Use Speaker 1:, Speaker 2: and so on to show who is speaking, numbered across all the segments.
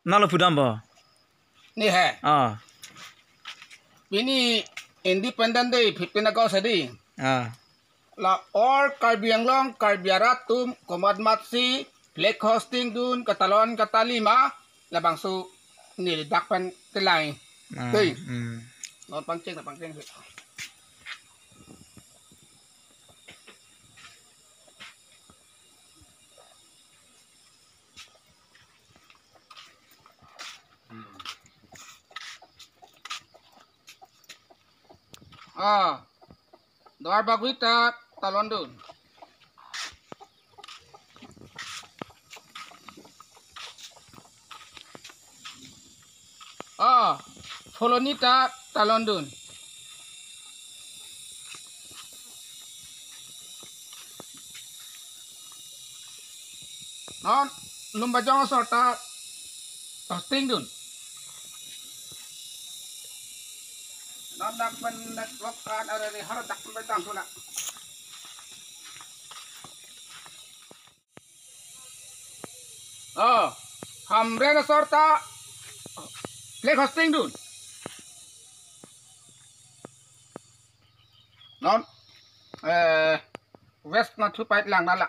Speaker 1: Nalo pudam ba?
Speaker 2: Ni hai. Ini Independent Day 15 August tadi. La all Karbianglong, Karbiaratum, Komad Matsi, Lake Hosting dun, Katalon, Katalima, la bangsu ni dakpan kelai. Tui. Not pangceng. Doar baguita talon dun. Folonita talon dun. Non lumbajong sorta tosting dun. Non dakpan naklokan ada di harap dakpan betang pula. Hamre na sorta Lake Hosting dun. Non west na tupait lang nala.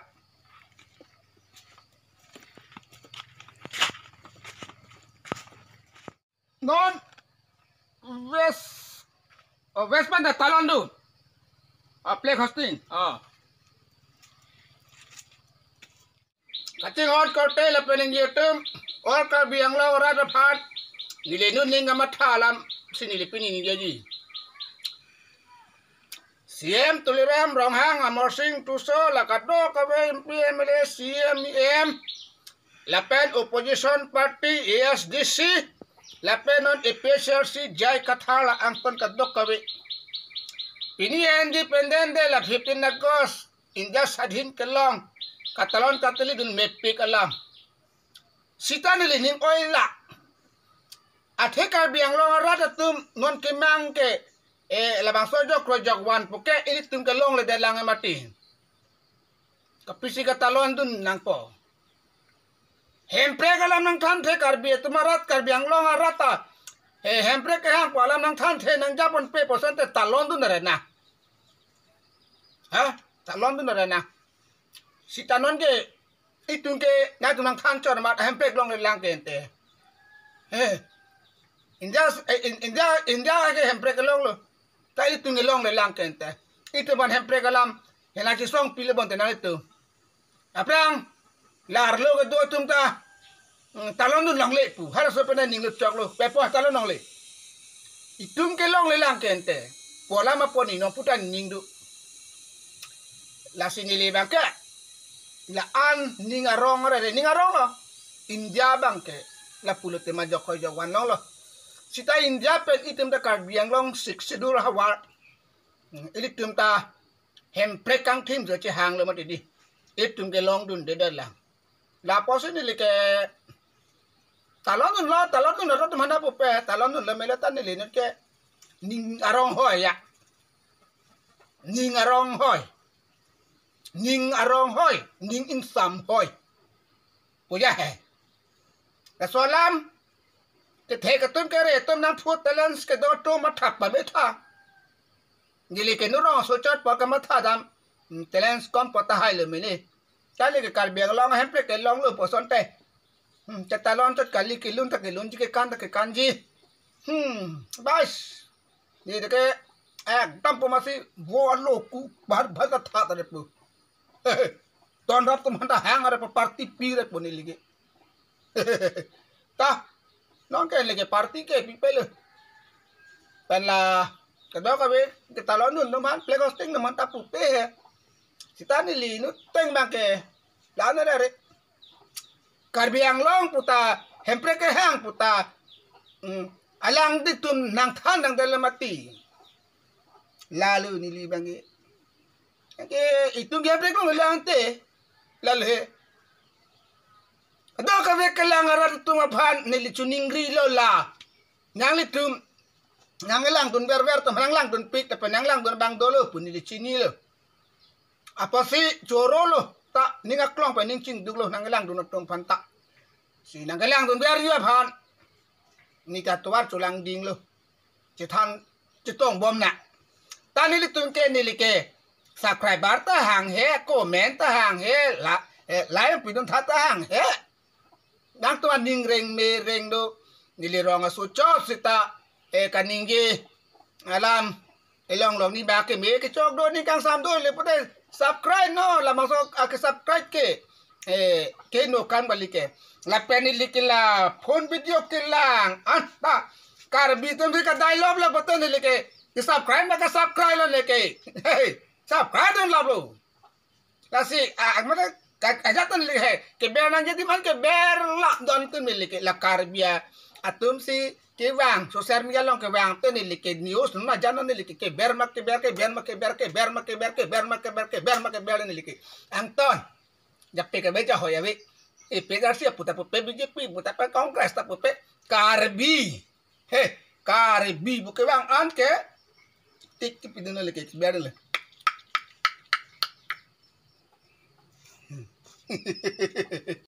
Speaker 2: Non west man na talon dun. Lake Hosting. Kacing or kote la pening yetum or ka biang la ora da phat nilenun ninga mathalam sinilipin ni jadi CM tuliram ronghang amor sing tuso la kado ka MPMLA CMEM la pen opposition party ASDC la pen on EPSRC jai kathala angpon kadok kawe ini independent de la 15 August inja sadhin kelong Katalon Katali dun mepi kalam. Sita nili ning oila. Athe Karbiang long rata tum non kimang ke labang sojo krojak wan puke ini tum ke long le dalang mati. Kapisi Katalon dun nang po. Hempre kalam nang than the Karbi tumarat Karbiang long rata. Hempre ke hang palam nang than the nang japon pe percent talon dun rena. Talon dun rena. Si tanon ke itun ke na tunang thancor mat hempek long lang kente india ke hempek long lo ta itun long lang kente itu ban hempek lam hena ki song pile bon tenan itu aprang lar lo ke do tum ta talon dun long le pu har so pena ning lo chok lo pe po talon long le itun ke long lang kente pola ma poni no putan ning du la sinili bangka la an ningarong re ningarong lo India bangke la pulo tema joko jawan lo sita India pen item da Karbiang long sik sidur hawar ilitum ta hempre kang tim je hang lo mati di itum ke long dun de la la posin ni ke talon dun ro mana po pe talon dun le melata ni le ke ningarong hoy ya ningarong hoy ning arong hoy ning insam hoy puya hai kasolam ke the ka tum kere tum nang phut talents ke do to mathap ba betha ngili ke nuro so chat pa ka matha dam talents kom pata hai le mene kali ke Karbiang long hempe ke long lo poson te chatalon chat kali kilun ta kilun ji ke kanji bas ni de ke ekdam pemasi wo loku bar bhar tha ta re pu Ton rap tum hanta hang are party pire poni lige ta non ke lige party ke people pala kado ka be ke talon nun man play hosting man ta pupe he sitani li nu teng bang ke la na re Karbiang long puta hempre ke hang puta alang ditum nang than nang dalamati lalu ni li bangi ke itu dia break lo lang te lalhe ado ka ve kalang arat tu maphan ni lichuning ri lo la nang litum nang lang tun ber tu nang lang tun pik ta nang lang tun bang dolo pun ni lichini lo apa si joro lo ta ninga klong pa ning ching dug lo nang lang tun tong phan ta si nang kelang tun biar dia phan ni ka tuar chulang ding lo chỉ than chỉ tông bom nè ta ni tun ke ni li ke subscriber ta hàng he comment ta hàng he la lại pi tun ta hàng he đang tuan ning reng me reng do ni li rong su cho sita kaning ge alam long long ni ba ke me ke chok do ni kang sam do le pade subscribe no la ma so ke subscribe ke no kan bali ke la pen ni ke la phone video ke lang an ta kar bi tum ka dialogue la batan ni ke subscribe na ka subscribe lo le ke hey subscribe don la bro la si ma ka tan le he ke ber nan jadi man ke ber la don tum ni ke la kar bia atum si ke wang social media long ke wang te ni ke news na janan ni ke ber mak ke ber ke ber mak ke ber ke ber mak ke ber ke ber mak ke ber ke ber mak ke ber ni ke anton ya pe ke beja hoya we e pe garcia puta pe bjp puta pe congress ta pe karbi he karbi bu ke wang an ke tik ke pidana le ke ber le